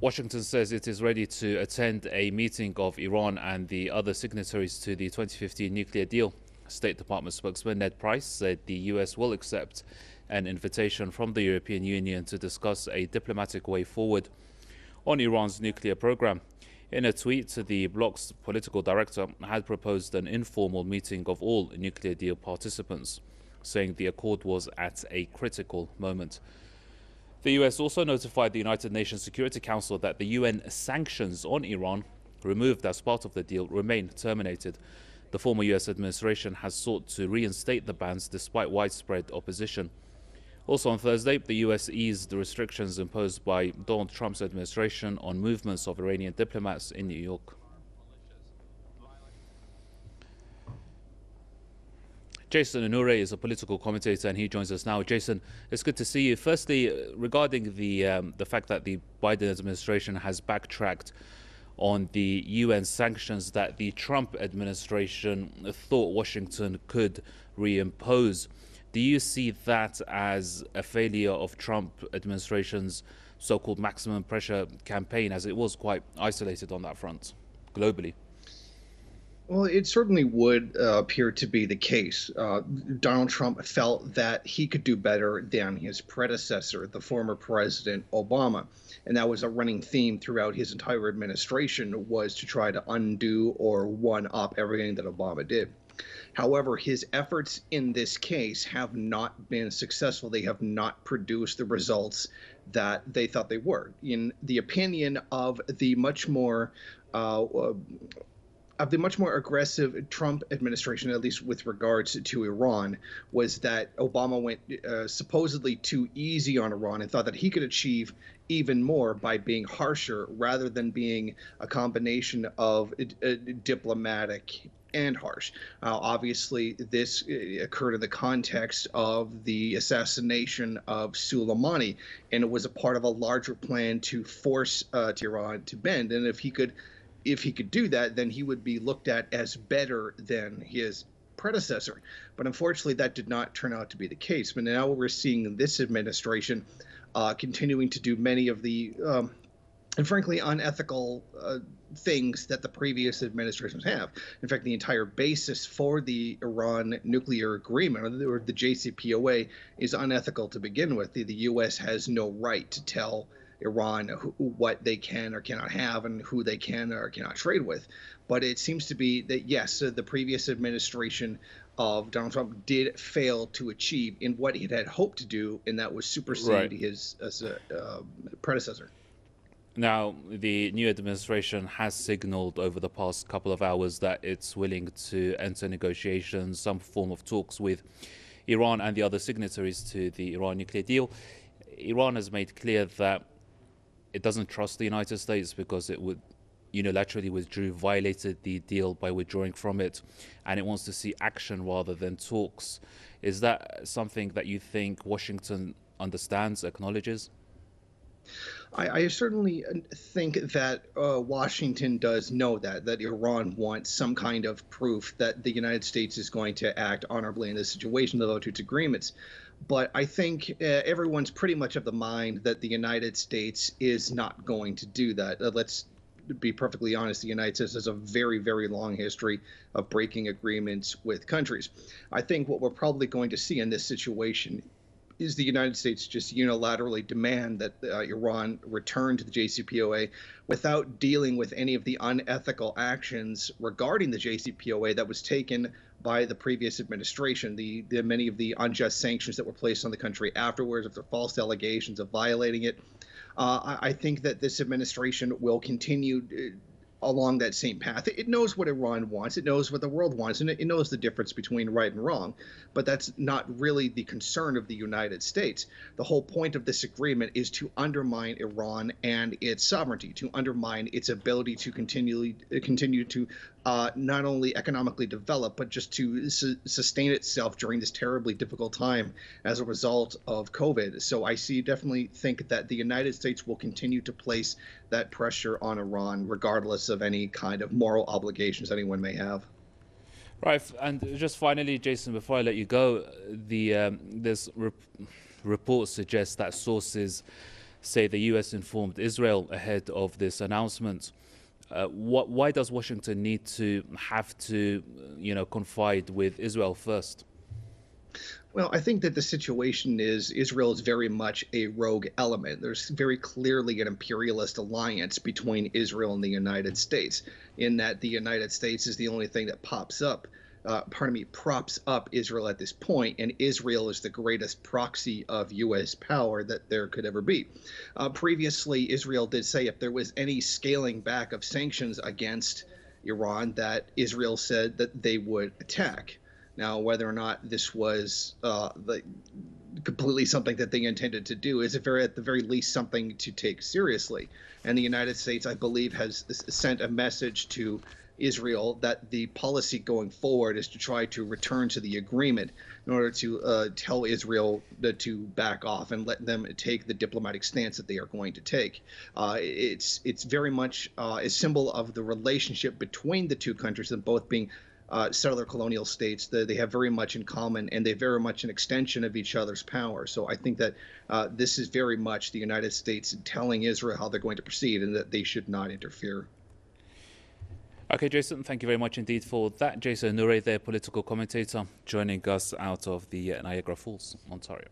Washington says it is ready to attend a meeting of Iran and the other signatories to the 2015 nuclear deal. State Department spokesman Ned Price said the US will accept an invitation from the European Union to discuss a diplomatic way forward on Iran's nuclear program. In a tweet, the bloc's political director had proposed an informal meeting of all nuclear deal participants, saying the accord was at a critical moment. The US also notified the United Nations Security Council that the UN sanctions on Iran, removed as part of the deal, remain terminated. The former US administration has sought to reinstate the bans despite widespread opposition. Also on Thursday, the US eased the restrictions imposed by Donald Trump's administration on movements of Iranian diplomats in New York. Jason Unruhe is a political commentator and he joins us now. Jason, it's good to see you. Firstly, regarding the fact that the Biden administration has backtracked on the UN sanctions that the Trump administration thought Washington could reimpose, do you see that as a failure of Trump administration's so-called maximum pressure campaign, as it was quite isolated on that front globally? Well, it certainly would appear to be the case. Donald Trump felt that he could do better than his predecessor, the former President Obama. And that was a running theme throughout his entire administration, was to try to undo or one-up everything that Obama did. However, his efforts in this case have not been successful. They have not produced the results that they thought they were. In the opinion of the much more aggressive Trump administration, at least with regards to Iran, was that Obama went supposedly too easy on Iran and thought that he could achieve even more by being harsher rather than being a combination of diplomatic and harsh. Obviously, this occurred in the context of the assassination of Soleimani, and it was a part of a larger plan to force Tehran to bend. And if he could do that, then he would be looked at as better than his predecessor. But unfortunately, that did not turn out to be the case. But now we're seeing this administration continuing to do many of the, and frankly, unethical things that the previous administrations have. In fact, the entire basis for the Iran nuclear agreement, or the JCPOA, is unethical to begin with. The U.S. has no right to tell Iran what they can or cannot have and who they can or cannot trade with. But it seems to be that, yes, the previous administration of Donald Trump did fail to achieve in what he had hoped to do, and that was supersede his predecessor. Now, the new administration has signaled over the past couple of hours that it's willing to enter negotiations, some form of talks with Iran and the other signatories to the Iran nuclear deal. Iran has made clear that it doesn't trust the United States because it would unilaterally withdrew, violated the deal by withdrawing from it, and it wants to see action rather than talks. Is that something that you think Washington understands, acknowledges? I certainly think that Washington does know that Iran wants some kind of proof that the United States is going to act honorably in this situation, although to its agreements. But I think everyone's pretty much of the mind that the United States is not going to do that. Let's be perfectly honest, the United States has a very, very long history of breaking agreements with countries. I think what we're probably going to see in this situation is the United States just unilaterally demand that Iran return to the JCPOA without dealing with any of the unethical actions regarding the JCPOA that was taken by the previous administration, the many of the unjust sanctions that were placed on the country afterwards, if they're false allegations of violating it. I think that this administration will continue along that same path. It knows what Iran wants. It knows what the world wants, and it knows the difference between right and wrong. But that's not really the concern of the United States. The whole point of this agreement is to undermine Iran and its sovereignty, to undermine its ability to continue to not only economically develop, but just to sustain itself during this terribly difficult time as a result of COVID. So I definitely think that the United States will continue to place that pressure on Iran, regardless of any kind of moral obligations anyone may have. Right, and just finally, Jason, before I let you go, this report suggests that sources say the U.S. informed Israel ahead of this announcement. Why does Washington need to have to, confide with Israel first? Well, I think that the situation is Israel is very much a rogue element. There's very clearly an imperialist alliance between Israel and the United States, in that the United States is the only thing that props up Israel at this point, and Israel is the greatest proxy of U.S. power that there could ever be. Previously, Israel did say if there was any scaling back of sanctions against Iran, that Israel said that they would attack. Now, whether or not this was completely something that they intended to do is at the very least something to take seriously. And the United States, I believe, has sent a message to Israel that the policy going forward is to try to return to the agreement in order to tell Israel to back off and let them take the diplomatic stance that they are going to take. It's very much a symbol of the relationship between the two countries, and both being settler colonial states. They have very much in common, and they're very much an extension of each other's power. So I think that this is very much the United States telling Israel how they're going to proceed and that they should not interfere. Okay, Jason, thank you very much indeed for that. Jason Unruhe, their political commentator, joining us out of the Niagara Falls, Ontario.